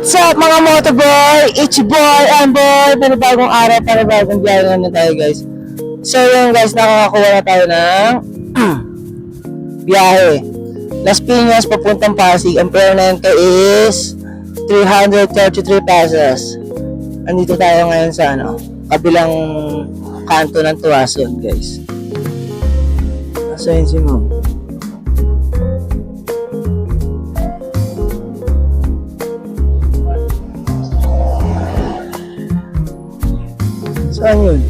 What's up mga motoboy? It's your boy, Amboy. Panibagong araw, panibagong biyahe naman tayo guys. So yun guys, nakakakuha na tayo ng biyahe. Las Piñas papuntang Pasig. Ang fare na ito is 333 pesos. Andito tayo ngayon sa kabilang kanto ng Tuwason guys. So yun si Mom. Saan yun?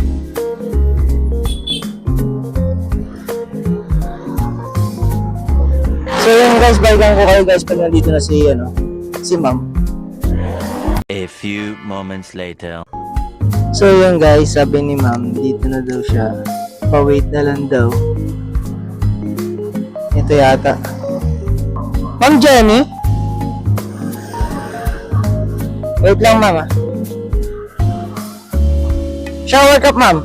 So yun guys, balikan ko kayo guys pag nandito na si Ma'am. A few moments later. So yun guys, sabi ni Ma'am, dito na daw siya. Pa-wait na lang daw. Ito yata. Ma'am Jenny? Wait lang Ma'am. Shower cup, Ma'am.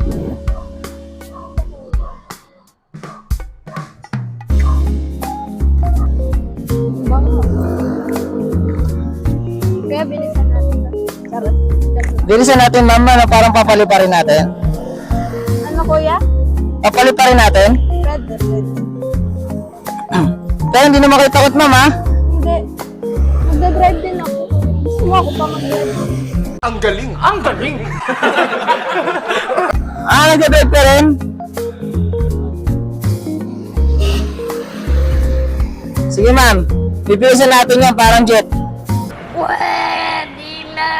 Kaya bilisan natin. Charot. Bilisan natin, Ma'am, parang papaliparin natin. Ano kuya? Papaliparin natin? Red. Kaya hindi na makitakot, Ma'am, ha? Hindi. Magdadrive din ako. Gusto mo ako pa mag-drive. Ang galing! Ang galing! Nag-drive ka rin? Sige, Ma'am. Bibilisan natin yan, parang jet. Pwede na!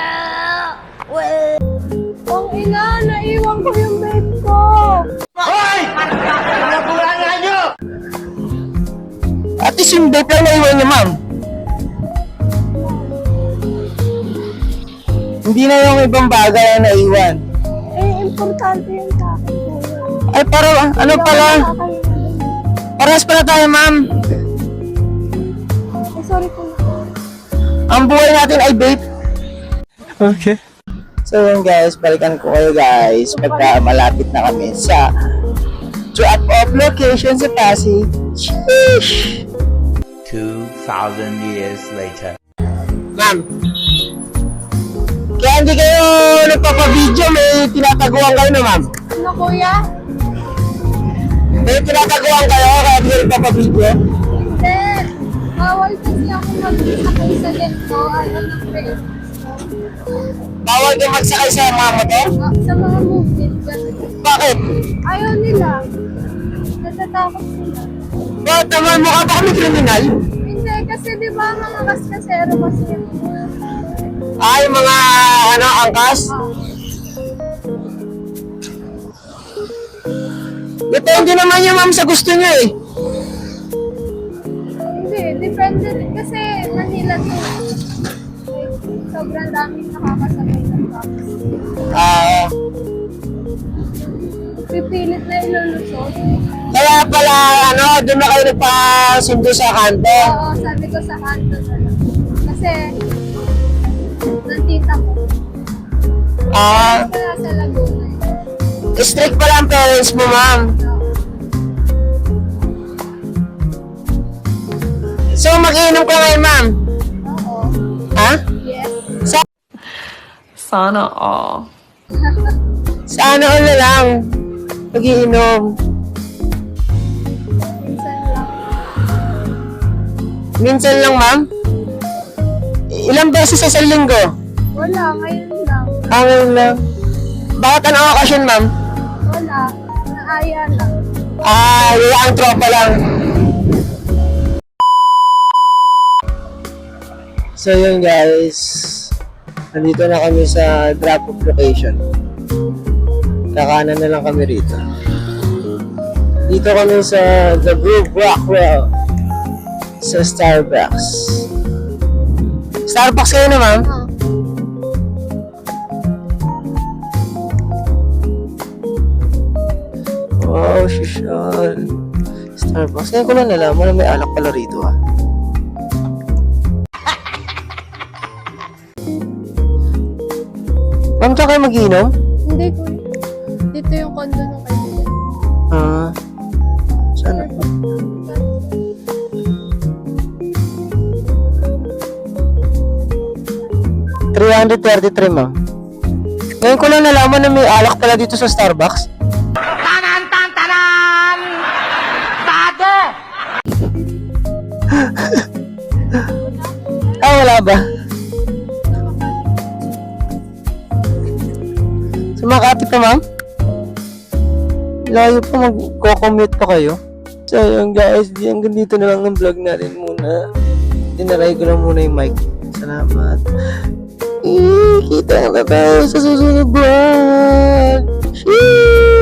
Ang ina, naiwan ko yung bed ko! Hoy! Nabulangan nyo! At least yung date lang naiwan niyo, Ma'am. Hindi na yung ibang bagay na naiwan. Importante yun sa akin. Ay, parang, pala? Parehas pala tayo, Ma'am. Sorry po. Ang buhay natin ay vape. Okay. So yun guys, balikan ko kayo guys pagka malapit na kami sa drop-off location sa Pasig. Sheesh! 2,000 years later. Ma'am, kaya hindi kayo nagpapa-video, may tinataguan kayo na, Ma'am. Ano kuya? May tinataguan kayo kaya hindi kayo nagpapa-video. Hindi. Bawal kasi ako mag-sakay sa lento. Ano ng friend? Bawal kayo magsakay sa mga motor? Sa mga movement. Ganun. Bakit? Ayaw nila. Natatakot sila. Bakit naman mukha ba kami kriminal? Hindi, kasi di ba mga kaskasero kasi yung Ay, mga angkas? Depende naman yung Ma'am sa gusto niyo eh. Hindi, depende rin. Kasi Manila to. Sobrang daming nakakasabay ng box. Pipilit na ilulusot. Kaya pala, doon na kayo nagpasundo sa kanto. Oo, sabi ko sa kanto na lang. Kasi, nandita ko. Kaya sa Laguna. Strict pala ang parents mo, Ma'am. So, mag-iinom ka ngayon, Ma'am? Oo. Ha? Yes. Sana all. Sana all na lang. Mag-iinom. Minsan lang. Minsan lang, Ma'am? Ilang beses sa isang linggo? Wala, ngayon lang. Ngayon lang. Bakit anong okasyon, Ma'am? Wala. Naaya lang. Ang tropa lang. So yun guys, nandito na kami sa drop-off location. Kakanan na lang kami rito. Dito kami sa The Groove Rockwell sa Starbucks. Starbucks kayo na, Ma'am? Wow, social. Starbucks. Kaya ko lang nalaman na may alak pala rito, ha. Ma'am, saan kayo mag-inom? Hindi ko. Dito yung condo ng kaibigan. Sana. 333, ma'am. Ngayon ko lang nalaman na may alak pala dito sa Starbucks. Tanan! Tado! Wala ba? Sa Makati pa, ma'am? Layo pa, magko-commute pa kayo. So, yun guys, hanggang dito na lang ang vlog natin muna. Tinaray ko lang muna yung mic. Salamat. Kita na tayo sa susunod vlog. Sheesh!